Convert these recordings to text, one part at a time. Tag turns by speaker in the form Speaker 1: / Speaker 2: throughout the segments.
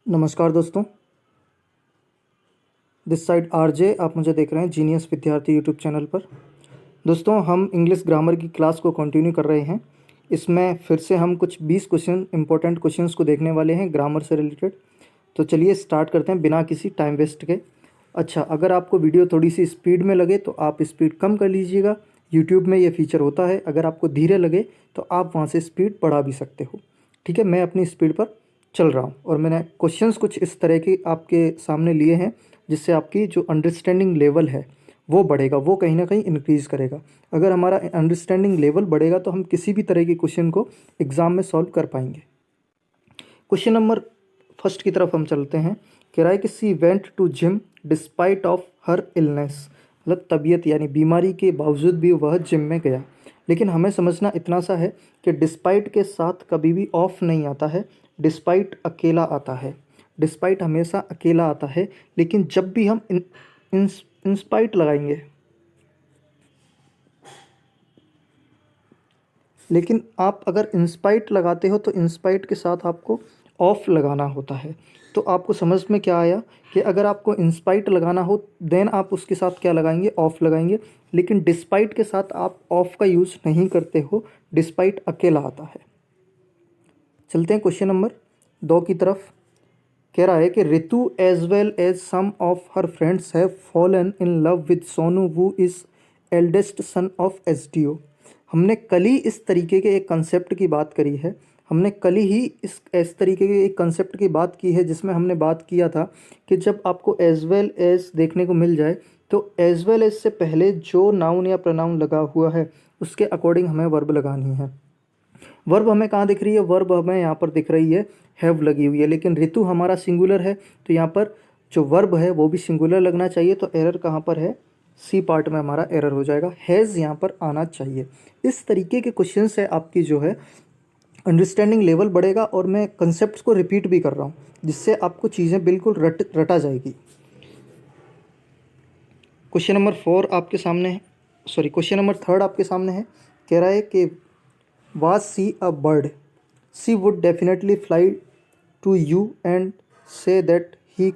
Speaker 1: नमस्कार दोस्तों, this side RJ. आप मुझे देख रहे हैं जीनियस विद्यार्थी यूट्यूब चैनल पर। दोस्तों, हम इंग्लिश ग्रामर की क्लास को कंटिन्यू कर रहे हैं। इसमें फिर से हम कुछ 20 क्वेश्चन इंपॉर्टेंट क्वेश्चंस को देखने वाले हैं ग्रामर से रिलेटेड। तो चलिए स्टार्ट करते हैं बिना किसी टाइम वेस्ट के। अच्छा, अगर आपको वीडियो थोड़ी सी स्पीड में लगे तो आप स्पीड कम कर लीजिएगा। यूट्यूब में ये फीचर होता है। अगर आपको धीरे लगे तो आप वहाँ से स्पीड बढ़ा भी सकते हो। ठीक है, मैं अपनी स्पीड पर चल रहा हूँ और मैंने क्वेश्चंस कुछ इस तरह के आपके सामने लिए हैं जिससे आपकी जो अंडरस्टैंडिंग लेवल है वो बढ़ेगा, वो कहीं ना कहीं इंक्रीज़ करेगा। अगर हमारा अंडरस्टैंडिंग लेवल बढ़ेगा तो हम किसी भी तरह के क्वेश्चन को एग्ज़ाम में सॉल्व कर पाएंगे। क्वेश्चन नंबर फर्स्ट की तरफ हम चलते हैं। कह रहा है कि she went to gym despite of her illness, मतलब तबीयत यानी बीमारी के बावजूद भी वह जिम में गया। लेकिन हमें समझना इतना सा है कि डिस्पाइट के साथ कभी भी ऑफ नहीं आता है, डिस्पाइट अकेला आता है। डिस्पाइट हमेशा अकेला आता है, लेकिन जब भी हम इंस्पाइट लगाएंगे, लेकिन आप अगर इंस्पाइट लगाते हो तो इंस्पाइट के साथ आपको ऑफ लगाना होता है। तो आपको समझ में क्या आया कि अगर आपको इंस्पाइट लगाना हो देन आप उसके साथ क्या लगाएंगे, ऑफ लगाएंगे। लेकिन डिस्पाइट के साथ आप ऑफ का यूज़ नहीं करते हो, डिस्पाइट अकेला आता है। चलते हैं क्वेश्चन नंबर 2 की तरफ। कह रहा है कि Ritu as well as some of her friends have fallen in love with Sonu who is eldest son of SDO. हमने कल ही इस तरीके के एक कंसेप्ट की बात करी है। हमने कल ही इस तरीके के एक कंसेप्ट की बात की है जिसमें हमने बात किया था कि जब आपको एज वेल एज देखने को मिल जाए तो एज वेल एज से पहले जो नाउन या प्रोनाउन लगा हुआ है उसके अकॉर्डिंग हमें वर्ब लगानी है। वर्ब हमें कहाँ दिख रही है? वर्ब हमें यहाँ पर दिख रही है, हैव लगी हुई है। लेकिन ऋतु हमारा सिंगुलर है तो यहाँ पर जो वर्ब है वो भी सिंगुलर लगना चाहिए। तो एरर कहाँ पर है? सी पार्ट में हमारा एरर हो जाएगा, हैज़ यहाँ पर आना चाहिए। इस तरीके के क्वेश्चन से आपकी जो है अंडरस्टैंडिंग लेवल बढ़ेगा। और मैं कंसेप्ट को रिपीट भी कर रहा हूँ जिससे आपको चीज़ें बिल्कुल रटा जाएगी। क्वेश्चन नंबर 4 आपके सामने है, सॉरी क्वेश्चन नंबर 3 आपके सामने है। कह रहा है कि Was she a bird? She would definitely fly to you and say that she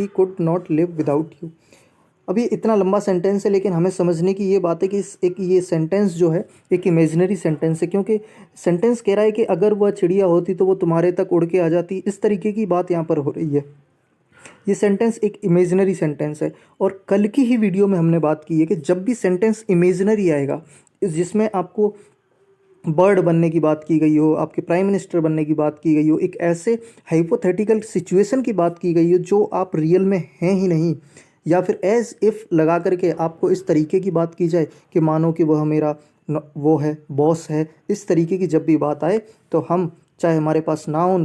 Speaker 1: could not live without you. अब ये इतना लंबा सेंटेंस है, लेकिन हमें समझने की ये बात है कि एक ये सेंटेंस जो है एक इमेजिनरी सेंटेंस है। क्योंकि सेंटेंस कह रहा है कि अगर वह चिड़िया होती तो वो तुम्हारे तक उड़ के आ जाती। इस तरीके की बात यहाँ पर हो रही है। ये सेंटेंस एक इमेजिनरी सेंटेंस है। और कल की ही वीडियो में हमने बात की है कि जब भी सेंटेंस इमेजिनरी आएगा, जिसमें आपको बर्ड बनने की बात की गई हो, आपके प्राइम मिनिस्टर बनने की बात की गई हो, एक ऐसे हाइपोथेटिकल सिचुएशन की बात की गई हो जो आप रियल में हैं ही नहीं, या फिर एज इफ़ लगा करके आपको इस तरीके की बात की जाए कि मानो कि वह मेरा वो है, बॉस है, इस तरीके की जब भी बात आए तो हम, चाहे हमारे पास नाउन,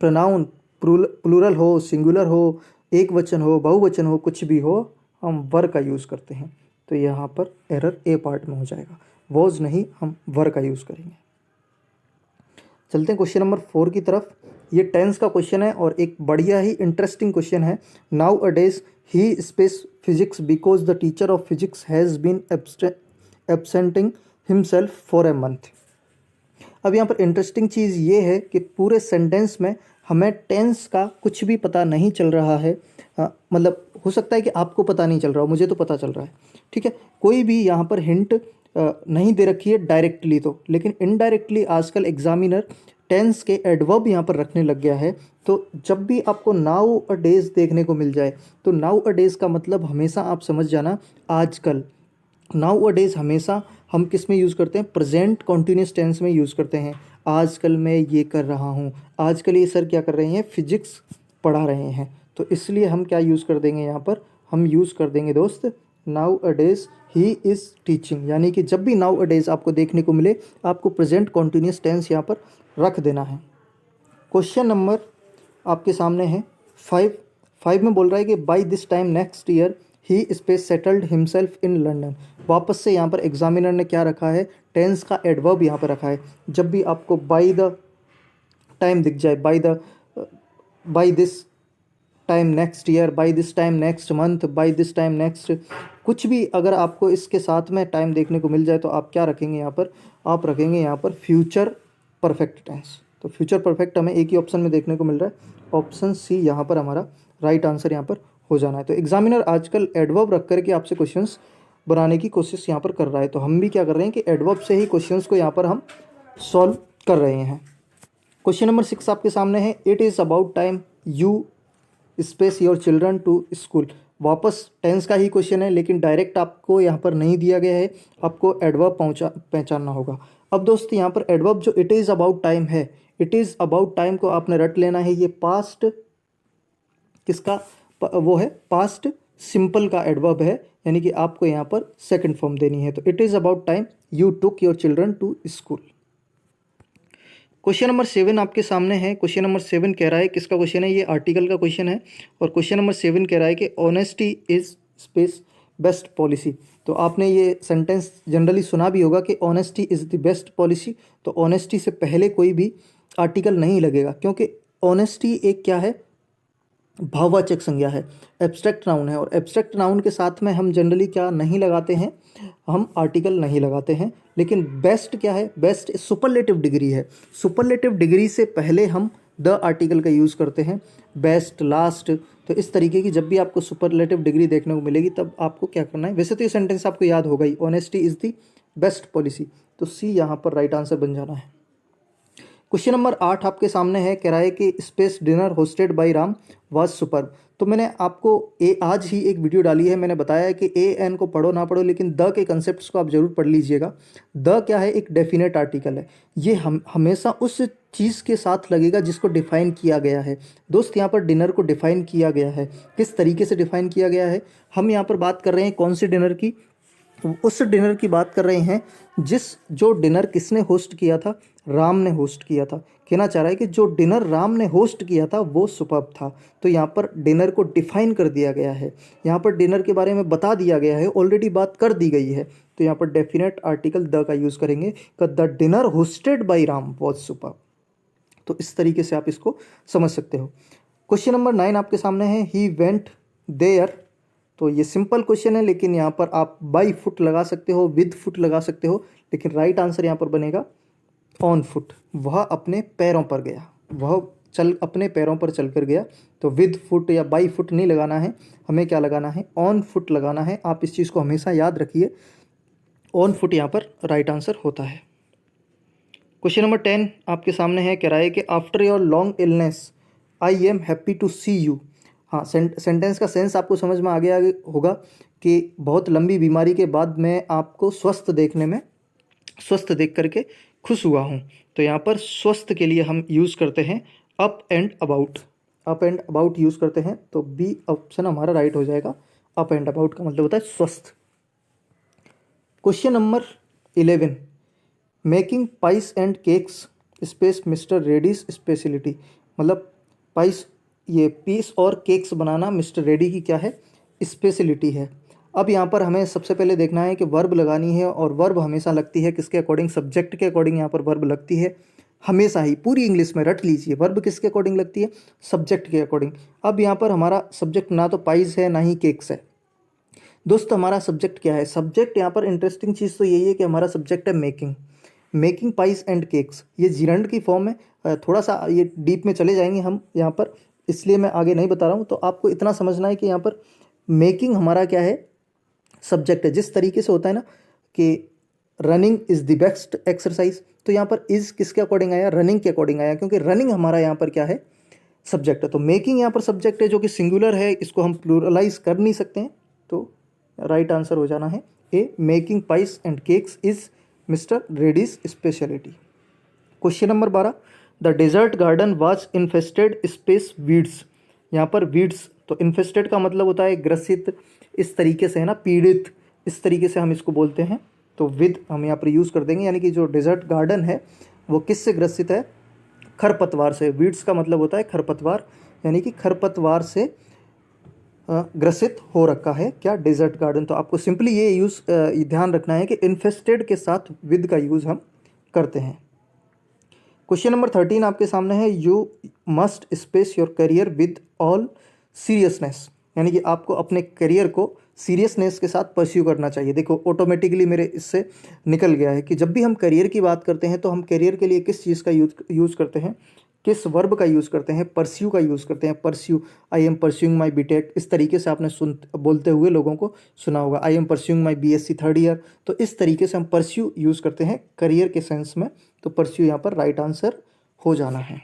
Speaker 1: प्रोनाउन, प्लूरल हो, सिंगुलर हो, एक वचन हो, बहुवचन हो, कुछ भी हो, हम वर का यूज़ करते हैं। तो यहाँ पर एरर ए पार्ट में हो जाएगा, वॉज नहीं, हम वर का यूज़ करेंगे। चलते हैं क्वेश्चन नंबर 4 की तरफ। ये टेंस का क्वेश्चन है और एक बढ़िया ही इंटरेस्टिंग क्वेश्चन है। Nowadays he space physics because the teacher of physics has been absenting himself for a month. अब यहाँ पर इंटरेस्टिंग चीज़ ये है कि पूरे सेंटेंस में हमें टेंस का कुछ भी पता नहीं चल रहा है। मतलब हो सकता है कि आपको पता नहीं चल रहा हो, मुझे तो पता चल रहा है। ठीक है, कोई भी यहाँ पर हिंट नहीं दे रखी है डायरेक्टली तो, लेकिन इनडायरेक्टली आजकल एग्जामिनर टेंस के एडवर्ब यहाँ पर रखने लग गया है। तो जब भी आपको नाउ अ डेज देखने को मिल जाए तो नाउ अ डेज का मतलब हमेशा आप समझ जाना आजकल। नाउ अ डेज हमेशा हम किस में यूज़ करते हैं? प्रेजेंट कॉन्टीन्यूस टेंस में यूज़ करते हैं। आजकल मैं ये कर रहा हूँ, आजकल ये सर क्या कर रहे हैं? फिजिक्स पढ़ा रहे हैं। तो इसलिए हम क्या यूज़ कर देंगे यहाँ पर? हम यूज़ कर देंगे दोस्त now a days he is teaching. यानी कि जब भी नाउ अ डेज आपको देखने को मिले आपको प्रेजेंट कॉन्टीन्यूस टेंस यहाँ पर रख देना है। क्वेश्चन नंबर आपके सामने है 5 में बोल रहा है कि by this time next year he space settled himself in London. वापस से यहाँ पर एग्जामिनर ने क्या रखा है? टेंस का एडवर्ब यहाँ पर रखा है। जब भी आपको बाई द टाइम दिख जाए, by this time next year, by this time next month, by this time next, कुछ भी अगर आपको इसके साथ में टाइम देखने को मिल जाए तो आप क्या रखेंगे यहाँ पर? आप रखेंगे यहाँ पर फ्यूचर परफेक्ट टेंस। तो फ्यूचर परफेक्ट हमें एक ही ऑप्शन में देखने को मिल रहा है, ऑप्शन सी यहाँ पर हमारा राइट आंसर यहाँ पर हो जाना है। तो एग्जामिनर आजकल एडवर्ब रख करके आपसे क्वेश्चंस बनाने की कोशिश यहाँ पर कर रहा है, तो हम भी क्या कर रहे हैं कि एडवर्ब से ही क्वेश्चंस को यहाँ पर हम सॉल्व कर रहे हैं। क्वेश्चन नंबर 6 आपके सामने है, it is about time you space your children to school. वापस टेंस का ही क्वेश्चन है, लेकिन डायरेक्ट आपको यहाँ पर नहीं दिया गया है, आपको एडवर्ब पहचानना होगा। अब दोस्त यहाँ पर एडवर्ब जो इट इज़ अबाउट टाइम है, इट इज़ अबाउट टाइम को आपने रट लेना है। ये पास्ट किसका वो है, पास्ट सिंपल का एडवर्ब है, यानी कि आपको यहाँ पर सेकंड फॉर्म देनी है। तो it is about time you took your children to school. Question number 7 आपके सामने है। क्वेश्चन नंबर 7 कह रहा है, किसका क्वेश्चन है, ये आर्टिकल का क्वेश्चन है, और क्वेश्चन नंबर 7 कह रहा है कि honesty is space best policy. तो आपने ये सेंटेंस जनरली सुना भी होगा कि honesty is the best policy. तो ऑनेस्टी से पहले कोई भी आर्टिकल नहीं लगेगा, क्योंकि ऑनेस्टी एक क्या है, भाववाचक संज्ञा है, एब्स्ट्रैक्ट नाउन है, और एब्स्ट्रैक्ट नाउन के साथ में हम जनरली क्या नहीं लगाते हैं, हम आर्टिकल नहीं लगाते हैं। लेकिन बेस्ट क्या है, बेस्ट सुपरलेटिव डिग्री है, सुपरलेटिव डिग्री से पहले हम द आर्टिकल का यूज़ करते हैं, बेस्ट, लास्ट। तो इस तरीके की जब भी आपको सुपरलेटिव डिग्री देखने को मिलेगी तब आपको क्या करना है। वैसे तो ये सेंटेंस आपको याद होगा ही, honesty is the best policy, तो सी यहाँ पर राइट आंसर बन जाना है। क्वेश्चन नंबर 8 आपके सामने है, कह रहा है कि space dinner hosted by Ram was super. तो मैंने आपको आज ही एक वीडियो डाली है, मैंने बताया है कि ए एन को पढ़ो ना पढ़ो, लेकिन द के कंसेप्ट्स को आप जरूर पढ़ लीजिएगा। द क्या है, एक डेफिनेट आर्टिकल है, ये हमेशा उस चीज़ के साथ लगेगा जिसको डिफाइन किया गया है। दोस्त यहाँ पर डिनर को डिफाइन किया गया है, किस तरीके से डिफाइन किया गया है, हम यहाँ पर बात कर रहे हैं कौन सी डिनर की, उस डिनर की बात कर रहे हैं जो डिनर किसने होस्ट किया था, राम ने होस्ट किया था। कहना चाह रहा है कि जो डिनर राम ने होस्ट किया था वो सुपर्ब था। तो यहाँ पर डिनर को डिफाइन कर दिया गया है, यहाँ पर डिनर के बारे में बता दिया गया है, ऑलरेडी बात कर दी गई है। तो यहाँ पर डेफिनेट आर्टिकल द का यूज़ करेंगे कि the dinner hosted by Ram was superb. तो इस तरीके से आप इसको समझ सकते हो। क्वेश्चन नंबर 9 आपके सामने है, ही वेंट देयर। तो ये सिंपल क्वेश्चन है, लेकिन यहाँ पर आप बाई फुट लगा सकते हो, विद फुट लगा सकते हो, लेकिन राइट आंसर यहाँ पर बनेगा ऑन फुट। वह अपने पैरों पर गया, वह अपने पैरों पर चल कर गया। तो विद फुट या बाई फुट नहीं लगाना है, हमें क्या लगाना है, ऑन फुट लगाना है। आप इस चीज़ को हमेशा याद रखिए, ऑन फुट यहाँ पर राइट आंसर होता है। क्वेश्चन नंबर 10 आपके सामने है, कह रहा है कि after your long illness I am happy to see you. हाँ, सेंटेंस का सेंस आपको समझ में आ गया होगा कि बहुत लंबी बीमारी के बाद मैं आपको स्वस्थ देख करके खुश हुआ हूँ। तो यहाँ पर स्वस्थ के लिए हम यूज़ करते हैं up and about, up and about use करते हैं। तो बी ऑप्शन हमारा राइट हो जाएगा, अप एंड अबाउट का मतलब होता है स्वस्थ। Question number 11, making pies and cakes space mister Reddy's speciality. मतलब पाइस, ये पीस और केक्स बनाना मिस्टर रेडी की क्या है, स्पेशलिटी है। अब यहाँ पर हमें सबसे पहले देखना है कि वर्ब लगानी है, और वर्ब हमेशा लगती है किसके अकॉर्डिंग, सब्जेक्ट के अकॉर्डिंग यहाँ पर वर्ब लगती है हमेशा ही। पूरी इंग्लिश में रट लीजिए, वर्ब किसके अकॉर्डिंग लगती है, सब्जेक्ट के अकॉर्डिंग। अब यहाँ पर हमारा सब्जेक्ट ना तो पाइस है ना ही केक्स है। दोस्त हमारा सब्जेक्ट क्या है, सब्जेक्ट यहाँ पर इंटरेस्टिंग चीज़ तो यही है कि हमारा सब्जेक्ट है मेकिंग पाइस एंड केक्स। ये जिरंड की फॉर्म है, थोड़ा सा ये डीप में चले जाएंगे हम यहाँ पर, इसलिए मैं आगे नहीं बता रहा हूँ। तो आपको इतना समझना है कि यहाँ पर मेकिंग हमारा क्या है, सब्जेक्ट है। जिस तरीके से होता है ना कि running is the best exercise, तो यहाँ पर इज़ किसके अकॉर्डिंग आया, रनिंग के अकॉर्डिंग आया, क्योंकि रनिंग हमारा यहाँ पर क्या है, सब्जेक्ट है। तो मेकिंग यहाँ पर सब्जेक्ट है जो कि सिंगुलर है, इसको हम प्लूरलाइज कर नहीं सकते हैं। तो राइट आंसर हो जाना है A, making pies and cakes is mister Reddy's speciality. Question number 12, the desert garden was infested space weeds. यहाँ पर वीड्स, तो इन्फेस्टेड का मतलब होता है ग्रसित, इस तरीके से है ना, पीड़ित, इस तरीके से हम इसको बोलते हैं। तो विद हम यहाँ पर यूज़ कर देंगे, यानी कि जो डेजर्ट गार्डन है वो किससे ग्रसित है, खरपतवार से। वीड्स का मतलब होता है खरपतवार, यानी कि खरपतवार से ग्रसित हो रखा है क्या, डेजर्ट गार्डन। तो आपको सिंपली ये ध्यान रखना है कि इन्फेस्टेड के साथ विद का यूज़ हम करते हैं। क्वेश्चन नंबर 13 आपके सामने है, you must space your career with all seriousness. यानी कि आपको अपने करियर को सीरियसनेस के साथ परस्यू करना चाहिए। देखो ऑटोमेटिकली मेरे इससे निकल गया है कि जब भी हम करियर की बात करते हैं तो हम करियर के लिए किस चीज़ का यूज़ करते हैं, किस वर्ब का यूज़ करते हैं, परस्यू का यूज़ करते हैं। Pursue, I am pursuing my BTech, इस तरीके से आपने बोलते हुए लोगों को सुना होगा। आई am pursuing my BSc third year, तो इस तरीके से हम परस्यू यूज़ करते हैं करियर के सेंस में। तो परस्यू यहाँ पर राइट आंसर हो जाना है।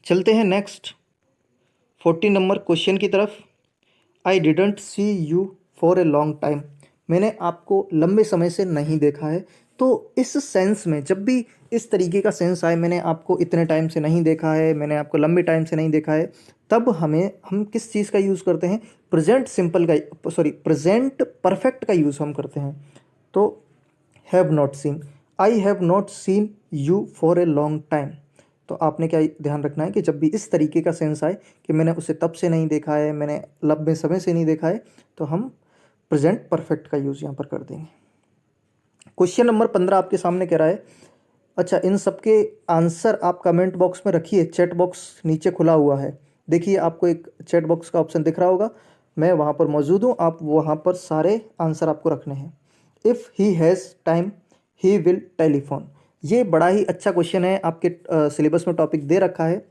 Speaker 1: चलते हैं नेक्स्ट 14 नंबर क्वेश्चन की तरफ। I didn't see you for a long time, मैंने आपको लंबे समय से नहीं देखा है। तो इस सेंस में जब भी इस तरीके का सेंस आए, मैंने आपको इतने टाइम से नहीं देखा है, मैंने आपको लंबे टाइम से नहीं देखा है, तब हम किस चीज़ का यूज़ करते हैं, प्रेजेंट सिंपल का, सॉरी प्रेजेंट परफेक्ट का यूज़ हम करते हैं। तो have not seen, I have not seen you for a long time. तो आपने क्या ध्यान रखना है कि जब भी इस तरीके का सेंस आए कि मैंने उसे तब से नहीं देखा है, मैंने लंबे समय से नहीं देखा है, तो हम प्रेजेंट परफेक्ट का यूज़ यहाँ पर कर देंगे। क्वेश्चन नंबर 15 आपके सामने कह रहा है, अच्छा इन सब के आंसर आप कमेंट बॉक्स में रखिए, चैट बॉक्स नीचे खुला हुआ है। देखिए आपको एक चैट बॉक्स का ऑप्शन दिख रहा होगा, मैं वहाँ पर मौजूद हूँ, आप वहाँ पर सारे आंसर आपको रखने हैं। If he has time he will telephone, ये बड़ा ही अच्छा क्वेश्चन है, आपके सिलेबस में टॉपिक दे रखा है।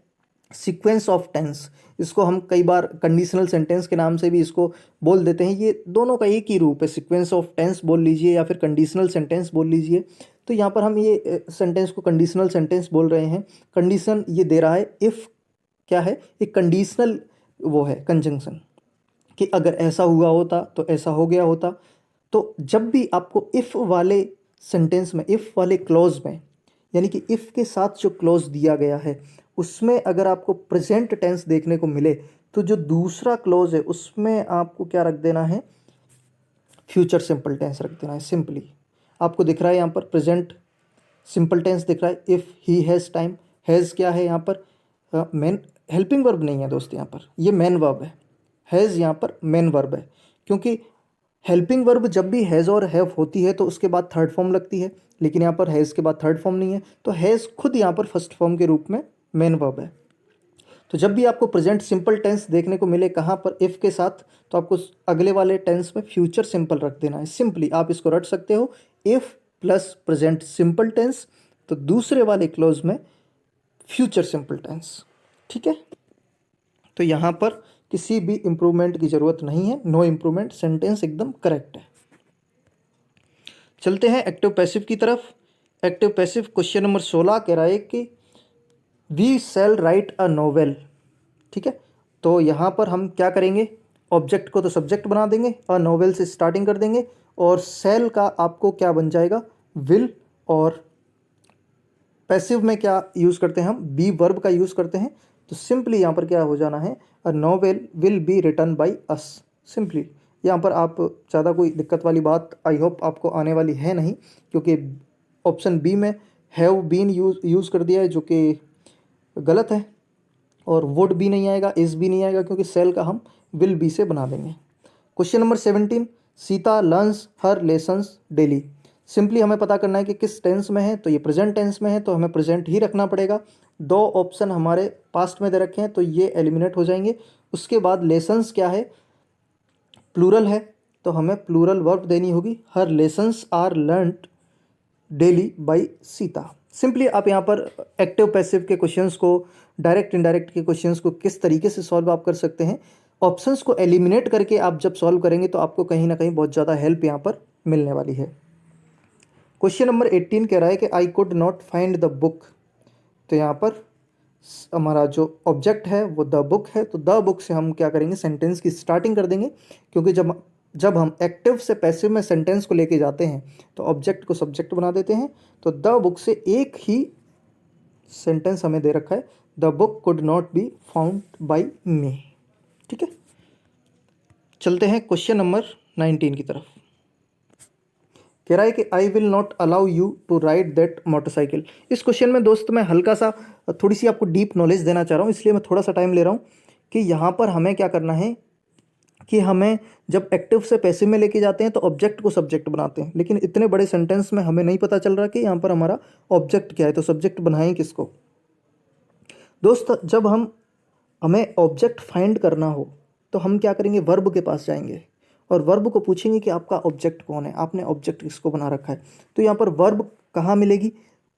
Speaker 1: सीक्वेंस ऑफ टेंस, इसको हम कई बार कंडीशनल सेंटेंस के नाम से भी इसको बोल देते हैं। ये दोनों का एक ही रूप है, सीक्वेंस ऑफ टेंस बोल लीजिए या फिर कंडीशनल सेंटेंस बोल लीजिए। तो यहाँ पर हम ये सेंटेंस को कंडीशनल सेंटेंस बोल रहे हैं। कंडीशन ये दे रहा है, इफ़ क्या है, एक कंडीशनल वो है कंजंक्शन, कि अगर ऐसा हुआ होता तो ऐसा हो गया होता। तो जब भी आपको इफ़ वाले सेंटेंस में, इफ़ वाले क्लॉज में, यानी कि इफ़ के साथ जो क्लॉज दिया गया है उसमें अगर आपको प्रेजेंट टेंस देखने को मिले, तो जो दूसरा क्लॉज है उसमें आपको क्या रख देना है, फ्यूचर सिंपल टेंस रख देना है। सिंपली आपको दिख रहा है यहाँ पर प्रेजेंट सिंपल टेंस दिख रहा है, if he has time. Has क्या है यहाँ पर, मेन हेल्पिंग वर्ब नहीं है दोस्त, यहाँ पर ये मेन वर्ब है। हैज़ यहाँ पर मेन वर्ब है, क्योंकि हेल्पिंग वर्ब जब भी हैज़ और हैव होती है तो उसके बाद थर्ड फॉर्म लगती है, लेकिन यहाँ पर हैज़ के बाद थर्ड फॉर्म नहीं है, तो हैज़ खुद यहाँ पर फर्स्ट फॉर्म के रूप में मेन वर्ब है। तो जब भी आपको प्रेजेंट सिंपल टेंस देखने को मिले कहाँ पर, इफ़ के साथ, तो आपको अगले वाले टेंस में फ्यूचर सिंपल रख देना है। सिंपली आप इसको रट सकते हो, if plus present simple tense, तो दूसरे वाले क्लोज में फ्यूचर सिंपल टेंस। ठीक है, तो यहाँ पर किसी भी इम्प्रूवमेंट की ज़रूरत नहीं है, नो इम्प्रूवमेंट, सेंटेंस एकदम करेक्ट है। चलते हैं एक्टिव पैसिव की तरफ। एक्टिव पैसिव क्वेश्चन नंबर 16 कह रहा है कि we shall write a novel. ठीक है, तो यहाँ पर हम क्या करेंगे, ऑब्जेक्ट को तो सब्जेक्ट बना देंगे, अ नोवेल से स्टार्टिंग कर देंगे, और शैल का आपको क्या बन जाएगा, विल। और पैसिव में क्या यूज़ करते हैं हम, बी वर्ब का यूज़ करते हैं। तो सिंपली यहाँ पर क्या हो जाना है, a novel will be written by us. Simply यहाँ पर आप ज़्यादा कोई दिक्कत वाली बात आई होप आपको आने वाली है नहीं, क्योंकि ऑप्शन बी में हैव बीन यूज़ कर दिया है, जो कि गलत है, और वुड भी नहीं आएगा, इज भी नहीं आएगा, क्योंकि सेल का हम विल बी से बना देंगे। क्वेश्चन नंबर 17, सीता लर्न्स हर लेसन्स डेली। सिंपली हमें पता करना है कि किस टेंस में है, तो ये प्रेजेंट टेंस में है, तो हमें प्रेजेंट ही रखना पड़ेगा। दो ऑप्शन हमारे पास्ट में दे रखे हैं, तो ये एलिमिनेट हो जाएंगे। उसके बाद लेसन्स क्या है, प्लूरल है, तो हमें प्लूरल वर्ब देनी होगी, her lessons are learned daily by Sita. Simply आप यहाँ पर एक्टिव पैसिव के क्वेश्चंस को, डायरेक्ट इनडायरेक्ट के क्वेश्चंस को किस तरीके से सॉल्व आप कर सकते हैं, ऑप्शंस को एलिमिनेट करके आप जब सॉल्व करेंगे तो आपको कहीं ना कहीं बहुत ज़्यादा हेल्प यहाँ पर मिलने वाली है। क्वेश्चन नंबर 18 कह रहा है कि I could not find the book. तो यहाँ पर हमारा जो ऑब्जेक्ट है वो द बुक है, तो द बुक से हम क्या करेंगे, सेंटेंस की स्टार्टिंग कर देंगे, क्योंकि जब हम एक्टिव से पैसिव में सेंटेंस को लेके जाते हैं तो ऑब्जेक्ट को सब्जेक्ट बना देते हैं। तो द बुक से एक ही सेंटेंस हमें दे रखा है, the book could not be found by me. ठीक है, चलते हैं क्वेश्चन नंबर 19 की तरफ। कह रहा है कि I will not allow you to ride that motorcycle. इस क्वेश्चन में दोस्त मैं हल्का सा थोड़ी सी आपको डीप नॉलेज देना चाह रहा हूँ, इसलिए मैं थोड़ा सा टाइम ले रहा हूँ कि यहाँ पर हमें क्या करना है कि हमें जब एक्टिव से पैसिव में लेके जाते हैं तो ऑब्जेक्ट को सब्जेक्ट बनाते हैं, लेकिन इतने बड़े सेंटेंस में हमें नहीं पता चल रहा कि यहाँ पर हमारा ऑब्जेक्ट क्या है, तो सब्जेक्ट बनाएं किसको। दोस्त जब हमें ऑब्जेक्ट फाइंड करना हो तो हम क्या करेंगे, वर्ब के पास जाएंगे। और वर्ब को पूछेंगे कि आपका ऑब्जेक्ट कौन है, आपने ऑब्जेक्ट किसको बना रखा है। तो यहाँ पर वर्ब कहाँ मिलेगी,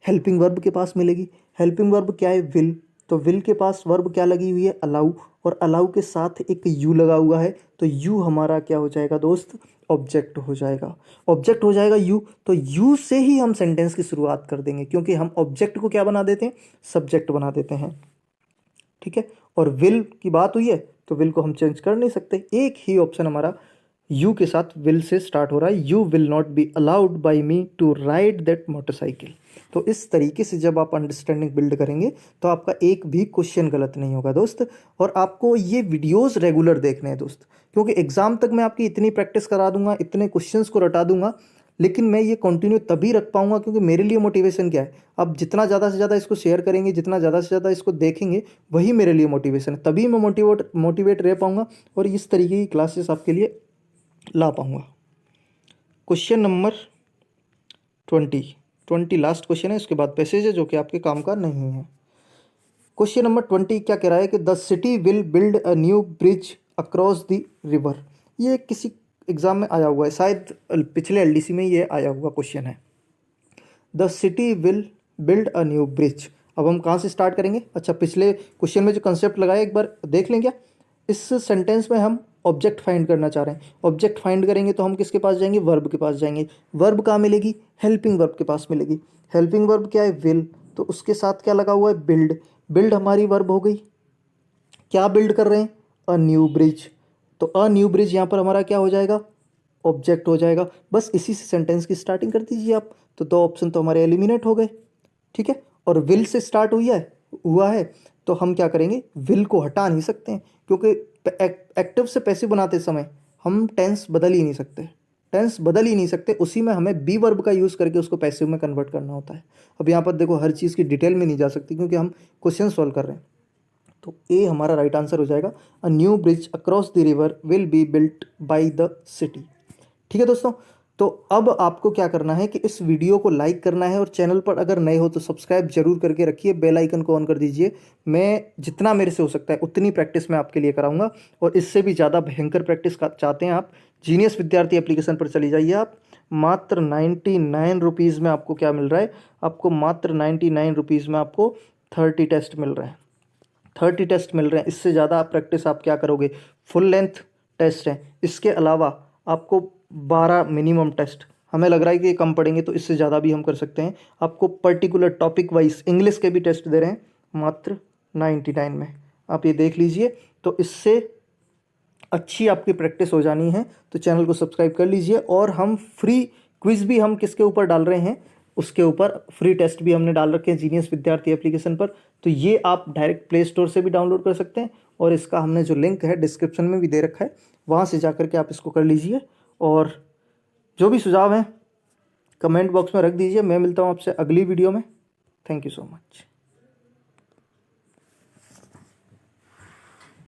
Speaker 1: हेल्पिंग वर्ब के पास मिलेगी। हेल्पिंग वर्ब क्या है, विल, तो विल के पास वर्ब क्या लगी हुई है, अलाउ, और अलाउ के साथ एक यू लगा हुआ है, तो यू हमारा क्या हो जाएगा दोस्त, ऑब्जेक्ट हो जाएगा। ऑब्जेक्ट हो जाएगा यू, तो यू से ही हम सेंटेंस की शुरुआत कर देंगे, क्योंकि हम ऑब्जेक्ट को क्या बना देते हैं, सब्जेक्ट बना देते हैं। ठीक है, और विल की बात हुई है तो विल को हम चेंज कर नहीं सकते, एक ही ऑप्शन हमारा यू के साथ विल से स्टार्ट हो रहा है, you will not be allowed by me to ride that motorcycle. तो इस तरीके से जब आप अंडरस्टैंडिंग बिल्ड करेंगे तो आपका एक भी क्वेश्चन गलत नहीं होगा दोस्त। और आपको ये वीडियोस रेगुलर देखने हैं दोस्त, क्योंकि एग्जाम तक मैं आपकी इतनी प्रैक्टिस करा दूंगा, इतने क्वेश्चंस को रटा दूंगा, लेकिन मैं ये कंटिन्यू तभी रख पाऊंगा क्योंकि मेरे लिए मोटिवेशन क्या है, अब जितना ज़्यादा से ज़्यादा इसको शेयर करेंगे, जितना ज़्यादा से ज़्यादा इसको देखेंगे, वही मेरे लिए मोटिवेशन है, तभी मैं मोटिवेट रह पाऊंगा और इस तरीके की क्लासेस आपके लिए ला पाऊंगा। क्वेश्चन नंबर 20 लास्ट क्वेश्चन है, उसके बाद पैसेज है जो कि आपके काम का नहीं है। क्वेश्चन नंबर 20 क्या कह रहा है कि the city will build a new bridge across the river. ये किसी एग्जाम में आया हुआ है, शायद पिछले एलडीसी में ये आया हुआ क्वेश्चन है। The city will build a new bridge. अब हम कहाँ से स्टार्ट करेंगे, अच्छा पिछले क्वेश्चन में जो कंसेप्ट लगाया एक बार देख लें क्या। इस सेंटेंस में हम ऑब्जेक्ट फाइंड करना चाह रहे हैं, ऑब्जेक्ट फाइंड करेंगे तो हम किसके पास जाएंगे, वर्ब के पास जाएंगे। वर्ब कहाँ मिलेगी, हेल्पिंग वर्ब के पास मिलेगी। हेल्पिंग वर्ब क्या है, विल, तो उसके साथ क्या लगा हुआ है, बिल्ड। बिल्ड हमारी वर्ब हो गई, क्या बिल्ड कर रहे हैं, अ न्यू ब्रिज, तो अ न्यू ब्रिज यहाँ पर हमारा क्या हो जाएगा, ऑब्जेक्ट हो जाएगा। बस इसी से सेंटेंस की स्टार्टिंग कर दीजिए आप, तो दो ऑप्शन तो हमारे एलिमिनेट हो गए। ठीक है, और विल से स्टार्ट हुआ है तो हम क्या करेंगे, विल को हटा नहीं सकते हैं, क्योंकि एक्टिव से पैसिव बनाते समय हम टेंस बदल ही नहीं सकते, उसी में हमें बी वर्ब का यूज़ करके उसको पैसिव में कन्वर्ट करना होता है। अब यहाँ पर देखो हर चीज़ की डिटेल में नहीं जा सकती क्योंकि हम क्वेश्चन सॉल्व कर रहे हैं, तो ए हमारा राइट आंसर हो जाएगा, a new bridge across the river will be built by the city. ठीक है दोस्तों, तो अब आपको क्या करना है कि इस वीडियो को लाइक करना है और चैनल पर अगर नए हो तो सब्सक्राइब जरूर करके रखिए, बेल आइकन को ऑन कर दीजिए। मैं जितना मेरे से हो सकता है उतनी प्रैक्टिस मैं आपके लिए कराऊंगा, और इससे भी ज़्यादा भयंकर प्रैक्टिस चाहते हैं आप, जीनियस विद्यार्थी एप्लीकेशन पर चली जाइए आप। मात्र 99 रुपीज़ में आपको क्या मिल रहा है, आपको मात्र 99 रुपीज़ में आपको 30 टेस्ट मिल रहे हैं, 30 टेस्ट मिल रहे हैं। इससे ज़्यादा आप प्रैक्टिस आप क्या करोगे, फुल लेंथ टेस्ट हैं, इसके अलावा आपको 12 मिनिमम टेस्ट, हमें लग रहा है कि ये कम पड़ेंगे तो इससे ज़्यादा भी हम कर सकते हैं। आपको पर्टिकुलर टॉपिक वाइज इंग्लिश के भी टेस्ट दे रहे हैं मात्र 99 में, आप ये देख लीजिए। तो इससे अच्छी आपकी प्रैक्टिस हो जानी है तो चैनल को सब्सक्राइब कर लीजिए। और हम फ्री क्विज भी हम किसके ऊपर डाल रहे हैं, उसके ऊपर फ्री टेस्ट भी हमने डाल रखे हैं जीनियस विद्यार्थी एप्लीकेशन पर, तो ये आप डायरेक्ट प्ले स्टोर से भी डाउनलोड कर सकते हैं, और इसका हमने जो लिंक है डिस्क्रिप्शन में भी दे रखा है, वहाँ से जा करके आप इसको कर लीजिए। और जो भी सुझाव हैं कमेंट बॉक्स में रख दीजिए। मैं मिलता हूँ आपसे अगली वीडियो में। Thank you so much.